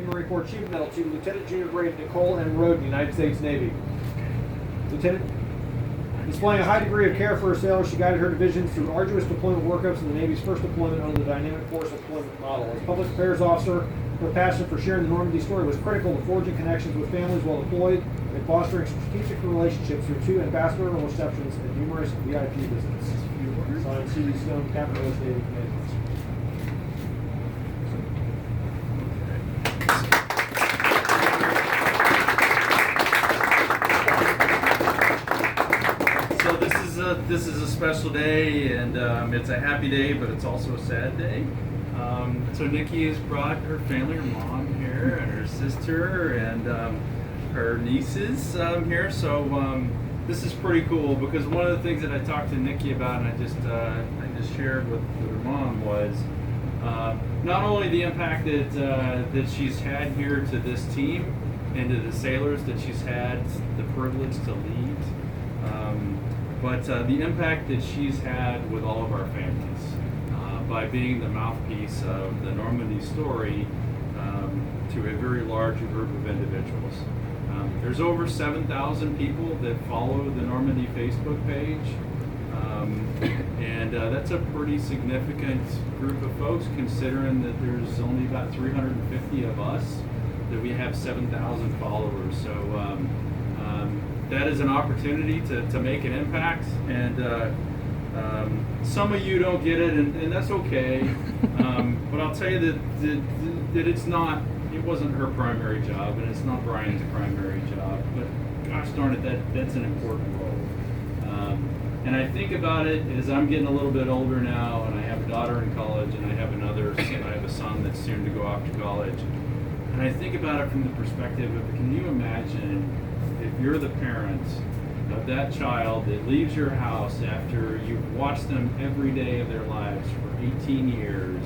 Marine Corps Achievement Medal to Lieutenant Junior Grade Nicole M. Roden, United States Navy. Lieutenant, displaying a high degree of care for her sailors, she guided her division through arduous deployment workups in the Navy's first deployment under the dynamic force deployment model. As public affairs officer, her passion for sharing the Normandy story was critical to forging connections with families while deployed and fostering strategic relationships through 2 ambassadorial receptions and numerous VIP visits. Signed, C.D. Stone, Captain U.S. Navy Command. This is a special day, and it's a happy day, but it's also a sad day. So Nikki has brought her family, her mom here, and her sister, and her nieces here. So this is pretty cool because one of the things that I talked to Nikki about, and I just shared with her mom was not only the impact that she's had here to this team and to the sailors that she's had the privilege to lead. But the impact that she's had with all of our families by being the mouthpiece of the Normandy story to a very large group of individuals. There's over 7,000 people that follow the Normandy Facebook page, and that's a pretty significant group of folks considering that there's only about 350 of us, that we have 7,000 followers. So that is an opportunity to make an impact, and some of you don't get it, and that's okay. But I'll tell you that it wasn't her primary job, and it's not Brian's primary job. But gosh darn it, that's an important role. And I think about it as I'm getting a little bit older now, and I have a daughter in college, and I have a son that's soon to go off to college. And I think about it from the perspective of, can you imagine if you're the parent of that child that leaves your house after you've watched them every day of their lives for 18 years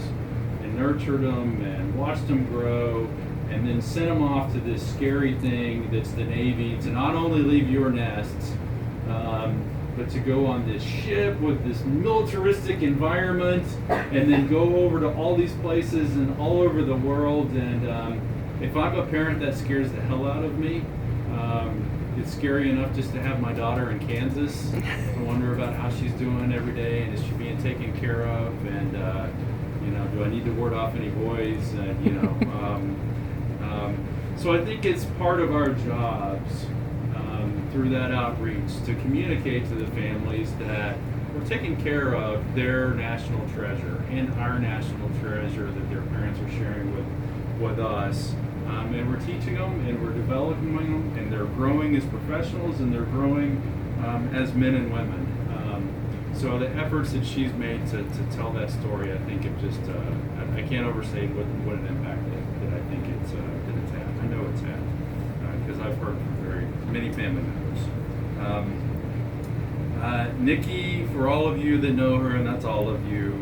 and nurtured them and watched them grow, and then sent them off to this scary thing that's the Navy, to not only leave your nests, but to go on this ship with this militaristic environment and then go over to all these places and all over the world. And if I'm a parent, that scares the hell out of me. It's scary enough just to have my daughter in Kansas. I wonder about how she's doing every day, and is she being taken care of, and do I need to ward off any boys, and so I think it's part of our jobs through that outreach to communicate to the families that we're taking care of their national treasure and our national treasure that their parents are sharing with us. And we're teaching them, and we're developing them, and they're growing as professionals, and they're growing as men and women. So the efforts that she's made to tell that story, I think it just, I can't overstate what an impact that I think that it's had. I know it's had, because I've heard from very many family members. Nikki, for all of you that know her, and that's all of you,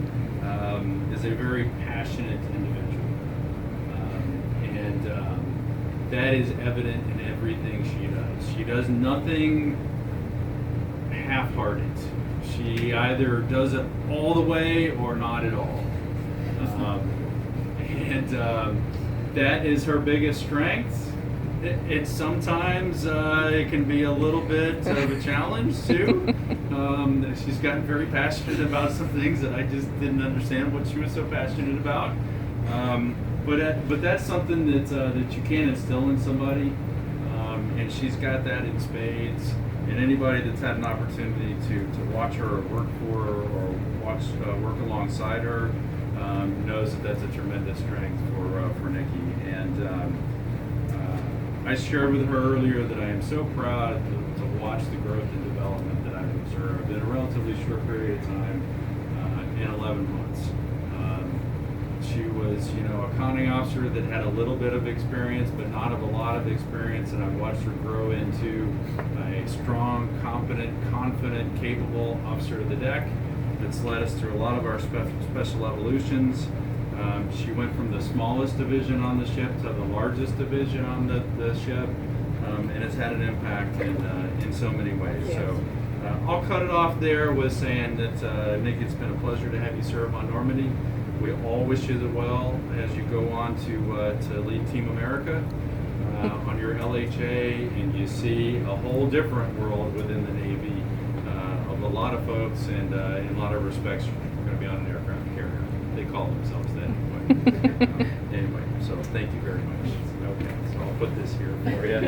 is a very passionate individual. That is evident in everything she does. She does nothing half-hearted. She either does it all the way or not at all. That is her biggest strength. It sometimes it can be a little bit of a challenge too. She's gotten very passionate about some things that I just didn't understand what she was so passionate about. But that's something that you can instill in somebody, and she's got that in spades. And anybody that's had an opportunity to watch her or work for her or work alongside her knows that that's a tremendous strength for Nikki. And I shared with her earlier that I am so proud to watch the growth and development that I've observed in a relatively short period of time, in 11 months. She was, a conning officer that had a little bit of experience, but not of a lot of experience, and I've watched her grow into a strong, competent, confident, capable officer of the deck that's led us through a lot of our special evolutions. She went from the smallest division on the ship to the largest division on the ship, and it's had an impact in so many ways. Yes. So I'll cut it off there with saying that, Nick, it's been a pleasure to have you serve on Normandy. we all wish you the well as you go on to lead Team America on your LHA, and you see a whole different world within the Navy of a lot of folks, and in a lot of respects, you're going to be on an aircraft carrier. They call themselves that anyway. Anyway, so thank you very much. Okay, so I'll put this here for you.